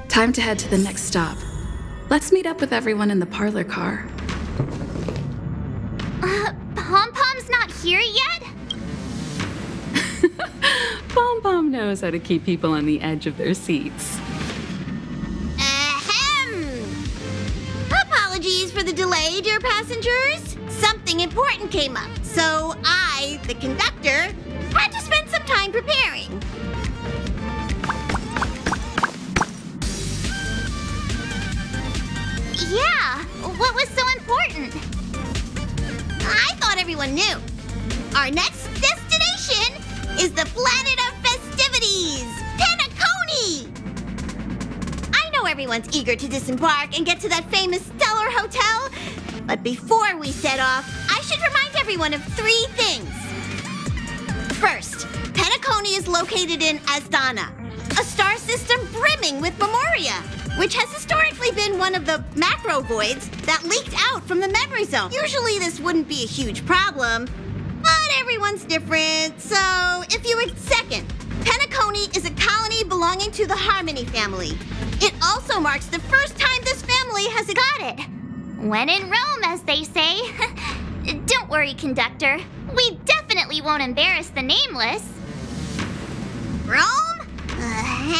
Time to head to the next stop. Let's meet up with everyone in the parlor car. Pom-Pom's not here yet? Pom-Pom knows how to keep people on the edge of their seats. Ahem! Apologies for the delay, dear passengers. Something important came up, so I, the conductor, had to spend some time preparing. Yeah, what was so important? I thought everyone knew. Our next destination is the planet of festivities, Penacony! I know everyone's eager to disembark and get to that famous Stellar Hotel, but before we set off, I should remind everyone of 3 things. First, Penacony is located in Asdana, a star system brimming with memoria, which has historically been one of the macro voids that leaked out from the memory zone. Usually this wouldn't be a huge problem, but everyone's different, so if you would. Second, Penacony is a colony belonging to the Harmony family. It also marks the first time this family has got it. When in Rome, as they say. Don't worry, conductor. We definitely won't embarrass the nameless. Rome?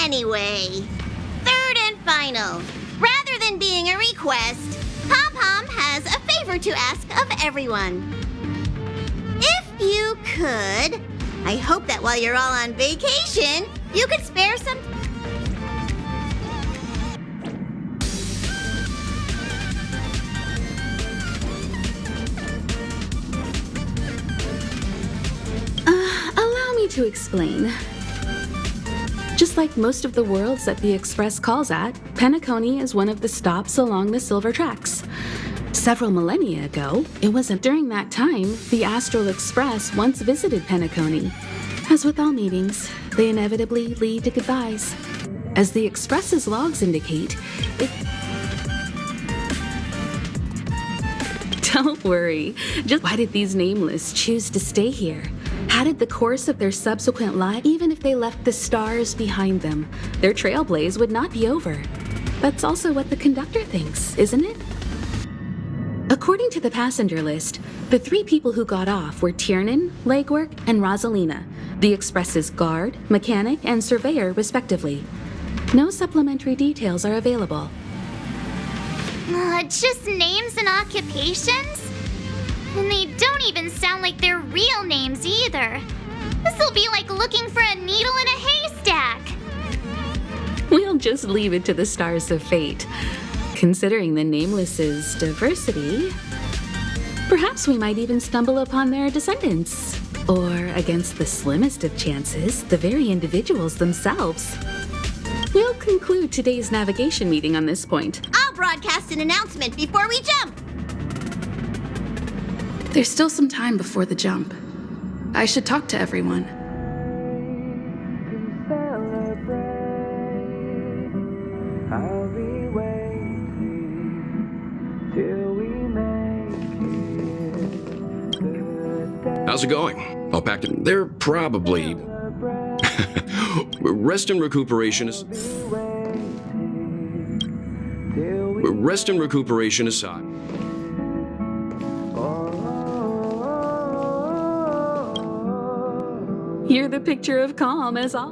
Anyway, third and final. Rather than being a request, Pom-Pom has a favor to ask of everyone. If you could, I hope that while you're all on vacation, you could spare some... Allow me to explain. Just like most of the worlds that the Express calls at, Penacony is one of the stops along the Silver Tracks. Several millennia ago, it wasn't during that time, the Astral Express once visited Penacony. As with all meetings, they inevitably lead to goodbyes. As the Express's logs indicate, Don't worry. Just why did these nameless choose to stay here? How did the course of their subsequent life, even if they left the stars behind them, their trailblaze would not be over? That's also what the conductor thinks, isn't it? According to the passenger list, the 3 people who got off were Tiernan, Legwork, and Rosalina, the Express's guard, mechanic, and surveyor, respectively. No supplementary details are available. Just names and occupations? And they don't even sound like their real names either. This'll be like looking for a needle in a haystack. We'll just leave it to the stars of fate. Considering the Nameless's diversity, perhaps we might even stumble upon their descendants. Or, against the slimmest of chances, the very individuals themselves. We'll conclude today's navigation meeting on this point. I'll broadcast an announcement before we jump. There's still some time before the jump. I should talk to everyone. How's it going? All packed in? They're probably... Rest and recuperation is... Rest and recuperation aside. You're the picture of calm as all.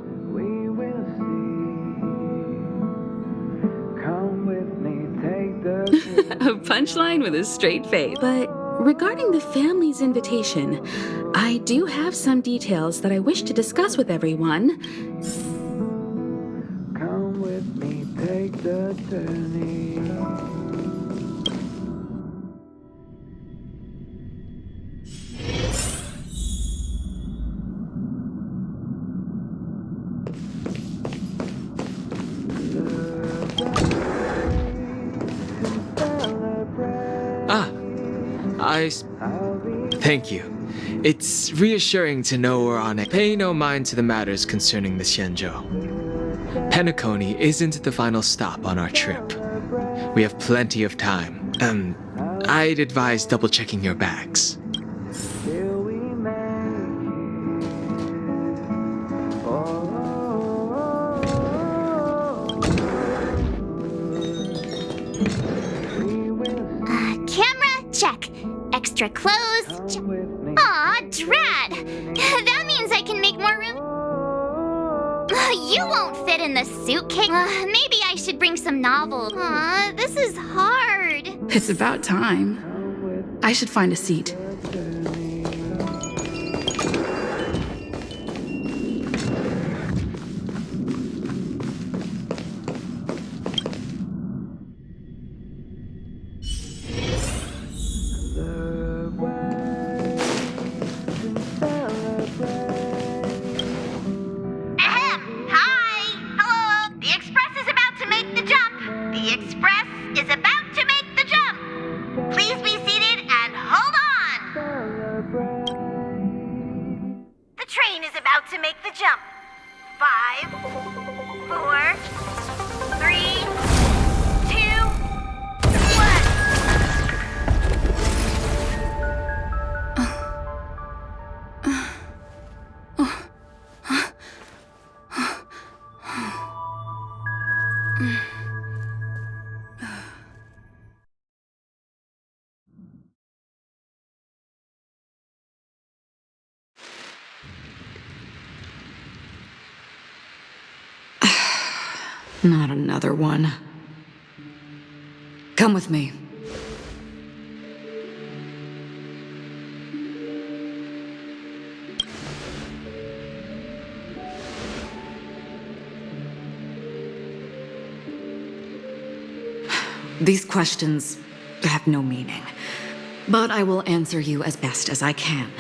A punchline with a straight face. But regarding the family's invitation, I do have some details that I wish to discuss with everyone. Come with me, take the journey. Thank you. It's reassuring to know we're on it. Pay no mind to the matters concerning the Xianzhou. Penacony isn't the final stop on our trip. We have plenty of time. I'd advise double-checking your bags. Till we make it. We will Camera, check. Extra clothes, check. with me. Aw, drat! That means I can make more room. You won't fit in the suitcase. Maybe I should bring some novels. Aw, this is hard. It's about time. I should find a seat. Ahem. Hi. Hello. The express is about to make the jump. The express is about to make the jump. Please be seated and hold on. The train is about to make the jump. 5, 4, 3, 2, 1. Not another one. Come with me. These questions have no meaning, but I will answer you as best as I can.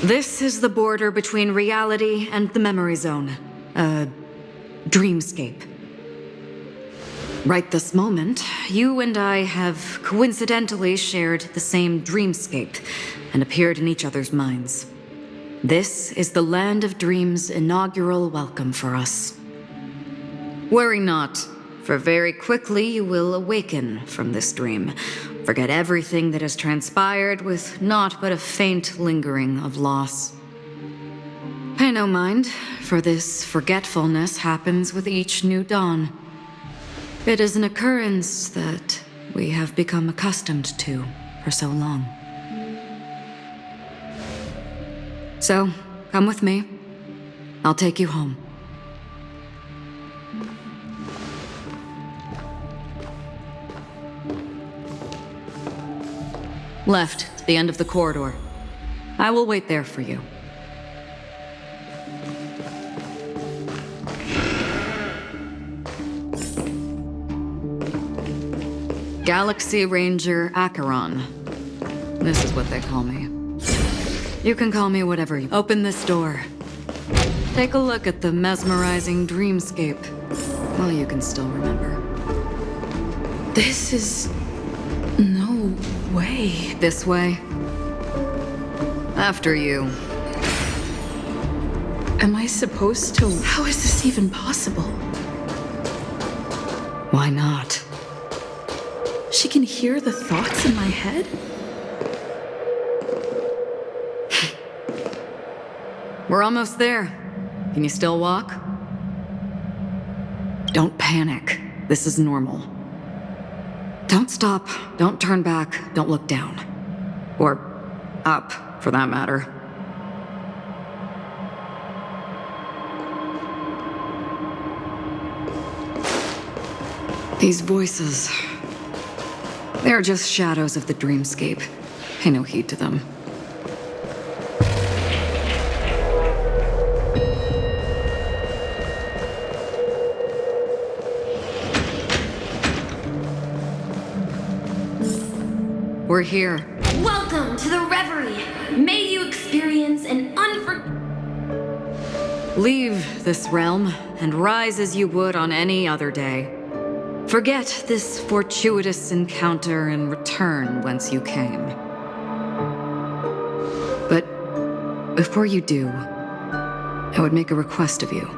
This is the border between reality and the memory zone, a dreamscape. Right this moment, you and I have coincidentally shared the same dreamscape and appeared in each other's minds. This is the Land of Dreams' inaugural welcome for us. Worry not, for very quickly you will awaken from this dream, forget everything that has transpired with naught but a faint lingering of loss. Pay no mind, for this forgetfulness happens with each new dawn. It is an occurrence that we have become accustomed to for so long. So, come with me. I'll take you home. Left, the end of the corridor. I will wait there for you. Galaxy Ranger Acheron. This is what they call me. You can call me whatever you... Open this door. Take a look at the mesmerizing dreamscape. Well, you can still remember. This is... no way. This way. After you. Am I supposed to... How is this even possible? Why not? She can hear the thoughts in my head? We're almost there. Can you still walk? Don't panic. This is normal. Don't stop. Don't turn back. Don't look down. Or up, for that matter. These voices... they're just shadows of the dreamscape. Pay no heed to them. We're here. Welcome to the reverie. May you experience an Leave this realm and rise as you would on any other day. Forget this fortuitous encounter and return whence you came. But Before you do, I would make a request of you.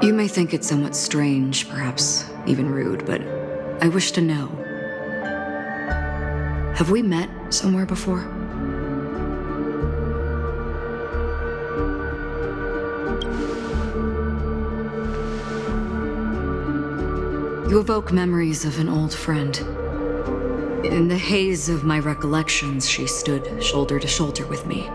You may think it somewhat strange, perhaps even rude, but I wish to know. Have we met somewhere before? You evoke memories of an old friend. In the haze of my recollections, she stood shoulder to shoulder with me.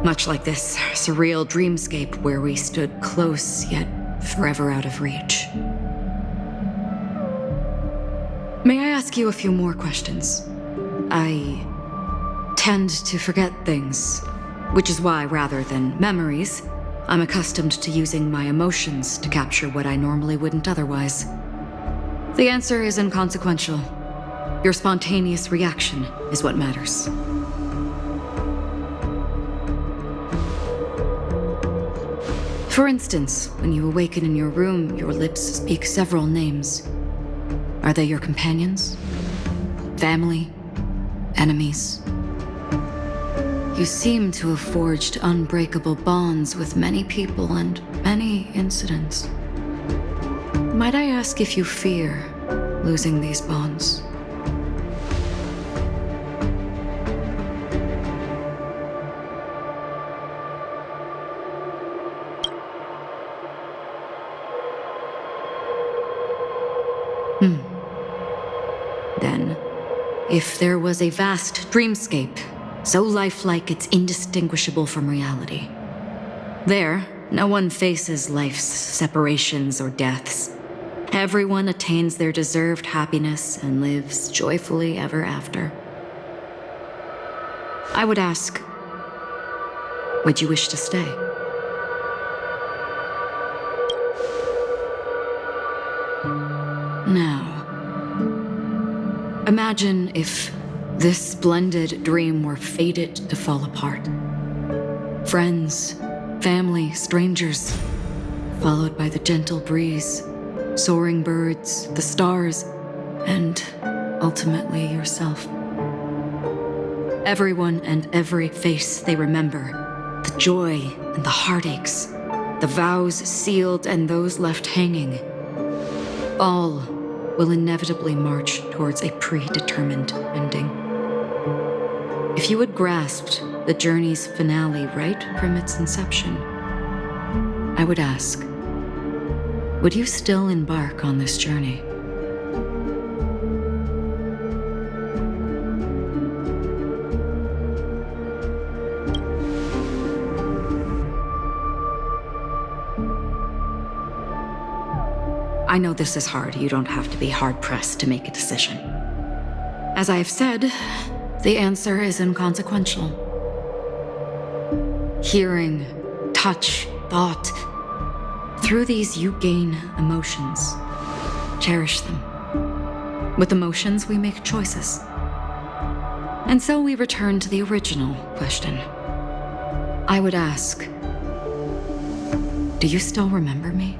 Much like this surreal dreamscape where we stood close yet forever out of reach. May I ask you a few more questions? I tend to forget things, which is why, rather than memories, I'm accustomed to using my emotions to capture what I normally wouldn't otherwise. The answer is inconsequential. Your spontaneous reaction is what matters. For instance, when you awaken in your room, your lips speak several names. Are they your companions? Family? Enemies? You seem to have forged unbreakable bonds with many people and many incidents. Might I ask if you fear losing these bonds? Then, if there was a vast dreamscape, so lifelike it's indistinguishable from reality, there, no one faces life's separations or deaths. Everyone attains their deserved happiness and lives joyfully ever after. I would ask, would you wish to stay? Now, imagine if this splendid dream were fated to fall apart. Friends, family, strangers, followed by the gentle breeze, soaring birds, the stars, and ultimately yourself. Everyone and every face they remember, the joy and the heartaches, the vows sealed and those left hanging, all will inevitably march towards a predetermined ending. If you had grasped the journey's finale right from its inception, I would ask, would you still embark on this journey? I know this is hard. You don't have to be hard-pressed to make a decision. As I have said, the answer is inconsequential. Hearing, touch, thought. Through these you gain emotions. Cherish them. With emotions we make choices. And so we return to the original question. I would ask, do you still remember me?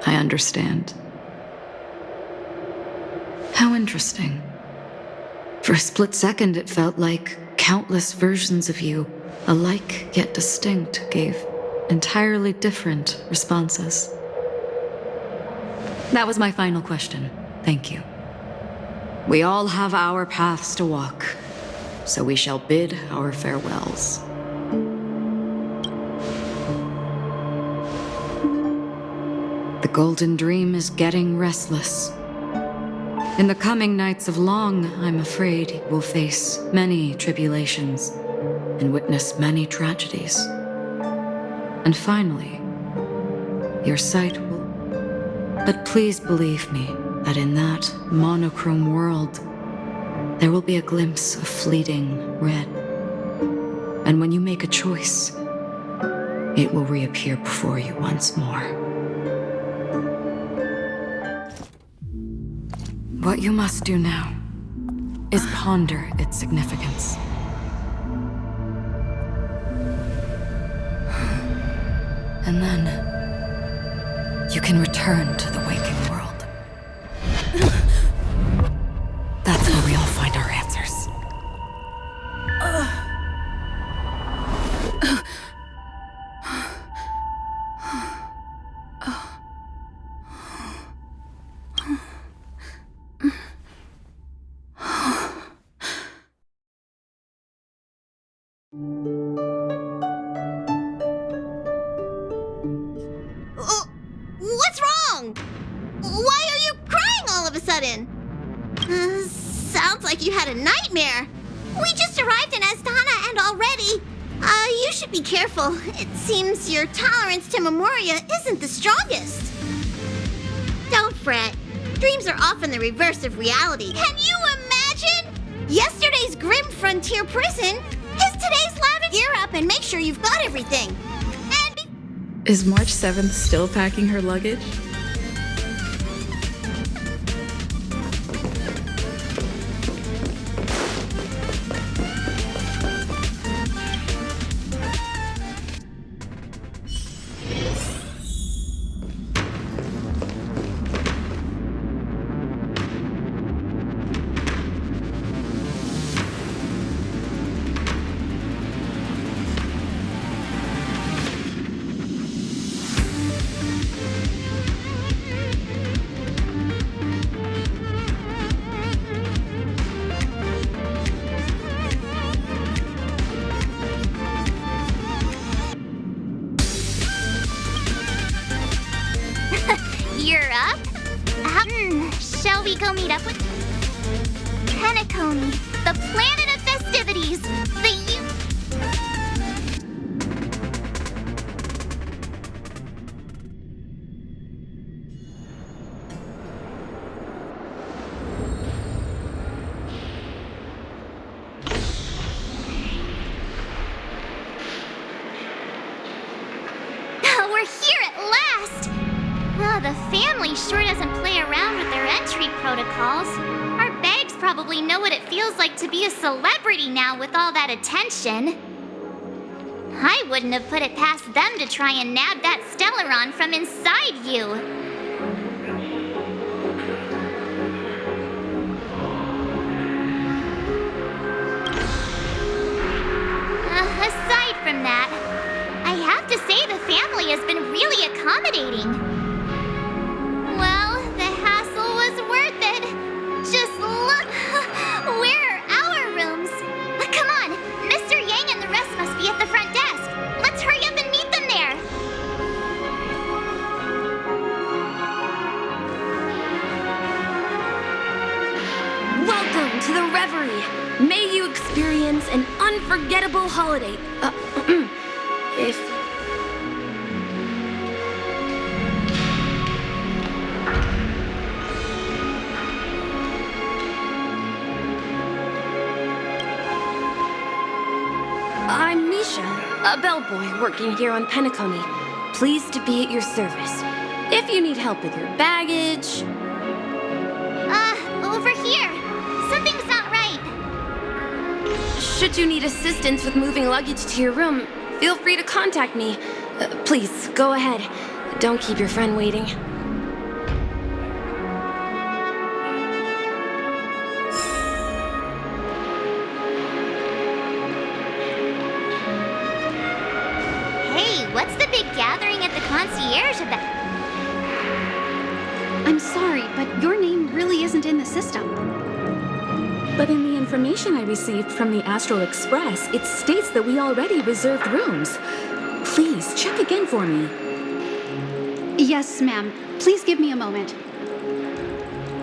I understand. How interesting. For a split second, it felt like countless versions of you, alike yet distinct, gave entirely different responses. That was my final question. Thank you. We all have our paths to walk, so we shall bid our farewells. The Golden Dream is getting restless. In the coming nights of Long, I'm afraid you will face many tribulations and witness many tragedies. And finally, your sight will... But please believe me that in that monochrome world, there will be a glimpse of fleeting red. And when you make a choice, it will reappear before you once more. What you must do now is ponder its significance. And then you can return to the waking world. That's where we all find our answers. What's wrong? Why are you crying all of a sudden? Sounds like you had a nightmare. We just arrived in Astana and already... you should be careful. It seems your tolerance to Memoria isn't the strongest. Don't fret. Dreams are often the reverse of reality. Can you imagine? Yesterday's grim frontier prison is today's lavender. Gear up and make sure you've got everything. Is March 7th still packing her luggage? You're up? Shall we go meet up with Penacony, the planet of festivities, We're here at last! Oh, the family sure doesn't play around with their entry protocols. Our bags probably know what it feels like to be a celebrity now with all that attention. I wouldn't have put it past them to try and nab that Stellaron from inside you. Aside from that, I have to say the family has been really accommodating. Well, the hassle was worth it. Just look. Where are our rooms? Come on, Mr. Yang and the rest must be at the front desk. Let's hurry up and meet them there. Welcome to the Reverie. May you experience an unforgettable holiday. If... I'm Misha, a bellboy working here on Penacony. Pleased to be at your service. If you need help with your baggage... Over here. Something's not right. Should you need assistance with moving luggage to your room, feel free to contact me. Please, go ahead. Don't keep your friend waiting. Hey, what's the big gathering at the concierge about? I'm but your name really isn't in the system. But in the information I received from the Astral Express, it states that we already reserved rooms. Please, check again for me. Yes, ma'am. Please give me a moment.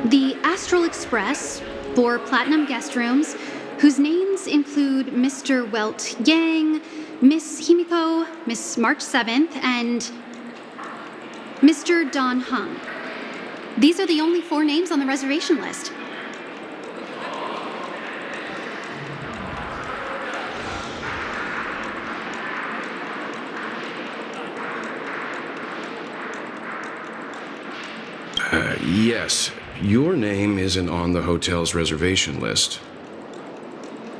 The Astral Express, 4 platinum guest rooms, whose names include Mr. Welt Yang, Miss Himiko, Miss March 7th, and Mr. Don Hung. These are the only 4 names on the reservation list. Yes. Your name isn't on the hotel's reservation list.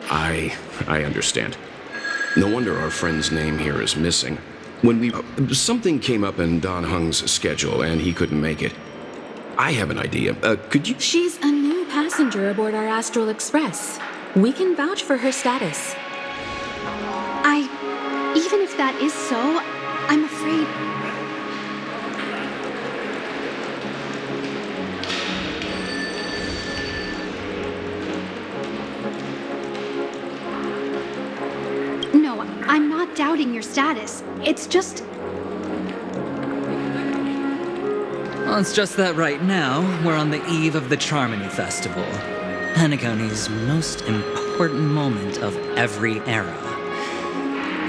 I understand. No wonder our friend's name here is missing. When something came up in Don Hung's schedule and he couldn't make it. I have an idea. Could you... She's a new passenger aboard our Astral Express. We can vouch for her status. Even if that is so, I'm afraid... No, I'm not doubting your status. It's just... Well, it's just that right now, we're on the eve of the Charmony Festival, Penacony's most important moment of every era.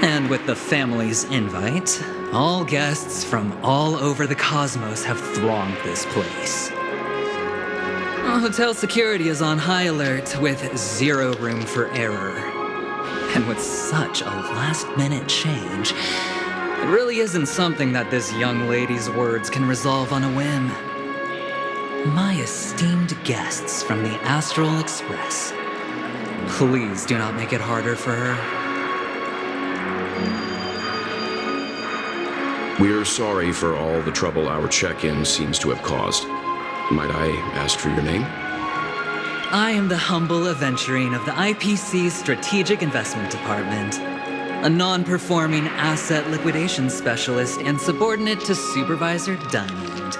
And with the family's invite, all guests from all over the cosmos have thronged this place. Hotel security is on high alert with 0 room for error. And with such a last-minute change, it really isn't something that this young lady's words can resolve on a whim. My esteemed guests from the Astral Express, please do not make it harder for her. We're sorry for all the trouble our check-in seems to have caused. Might I ask for your name? I am the humble aventurine of the IPC's Strategic Investment Department, a non-performing asset liquidation specialist and subordinate to Supervisor Diamond.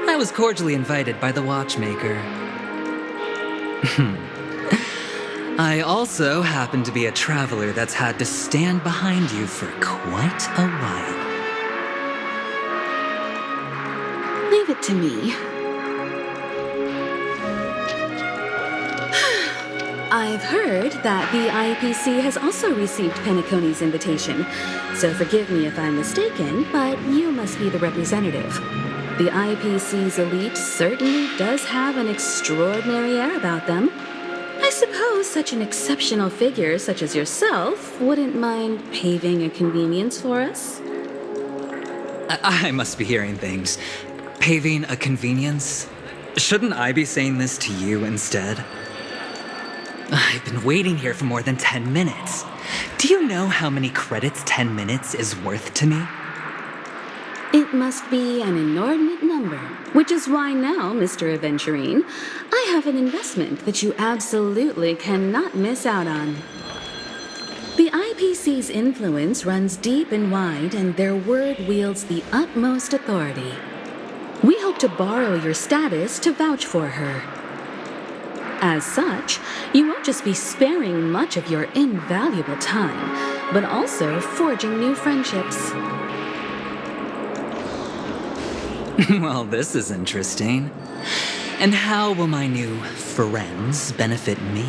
I was cordially invited by the watchmaker. I also happen to be a traveler that's had to stand behind you for quite a while. Leave it to me. I've heard that the IPC has also received Penacony's invitation, so forgive me if I'm mistaken, but you must be the representative. The IPC's elite certainly does have an extraordinary air about them. I suppose such an exceptional figure such as yourself wouldn't mind paving a convenience for us? I must be hearing things. Paving a convenience? Shouldn't I be saying this to you instead? I've been waiting here for more than 10 minutes. Do you know how many credits 10 minutes is worth to me? It must be an inordinate number, which is why now, Mr. Aventurine, I have an investment that you absolutely cannot miss out on. The IPC's influence runs deep and wide, and their word wields the utmost authority. We hope to borrow your status to vouch for her. As such, you won't just be sparing much of your invaluable time, but also forging new friendships. Well, this is interesting. And how will my new friends benefit me?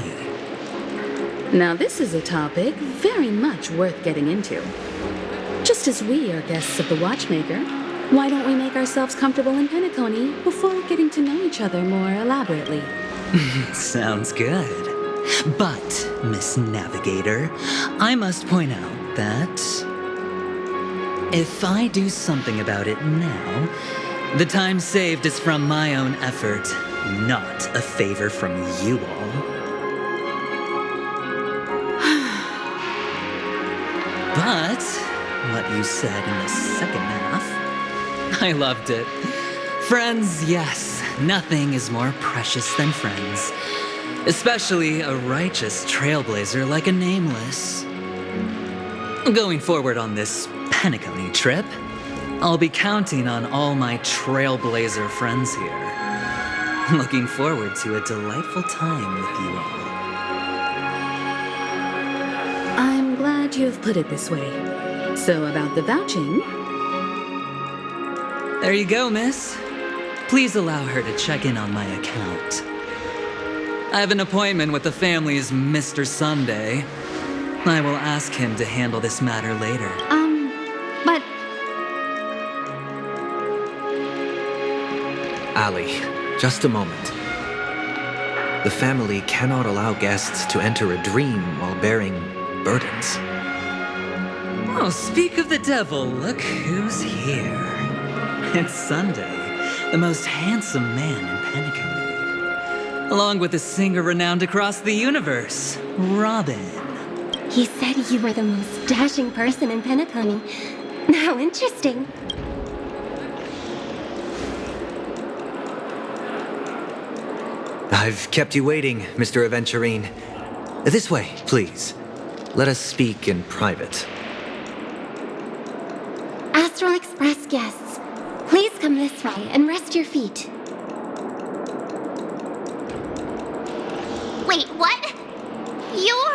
Now this is a topic very much worth getting into. Just as we are guests of the Watchmaker, why don't we make ourselves comfortable in Penacony before getting to know each other more elaborately? Sounds good. But, Miss Navigator, I must point out that if I do something about it now, the time saved is from my own effort, not a favor from you all. But what you said in the second half, I loved it. Friends, yes, nothing is more precious than friends. Especially a righteous trailblazer like a Nameless. Going forward on this Penacony trip, I'll be counting on all my trailblazer friends here. Looking forward to a delightful time with you all. I'm glad you've put it this way. So about the vouching... There you go, miss. Please allow her to check in on my account. I have an appointment with the family's Mr. Sunday. I will ask him to handle this matter later. But Ali, just a moment. The family cannot allow guests to enter a dream while bearing burdens. Oh, speak of the devil, look who's here. It's Sunday, the most handsome man in Penacony. Along with a singer renowned across the universe, Robin. He said you were the most dashing person in Penacony. How interesting. I've kept you waiting, Mr. Aventurine. This way, please. Let us speak in private. Astral Express guests, please come this way and rest your feet. Wait, what? You're...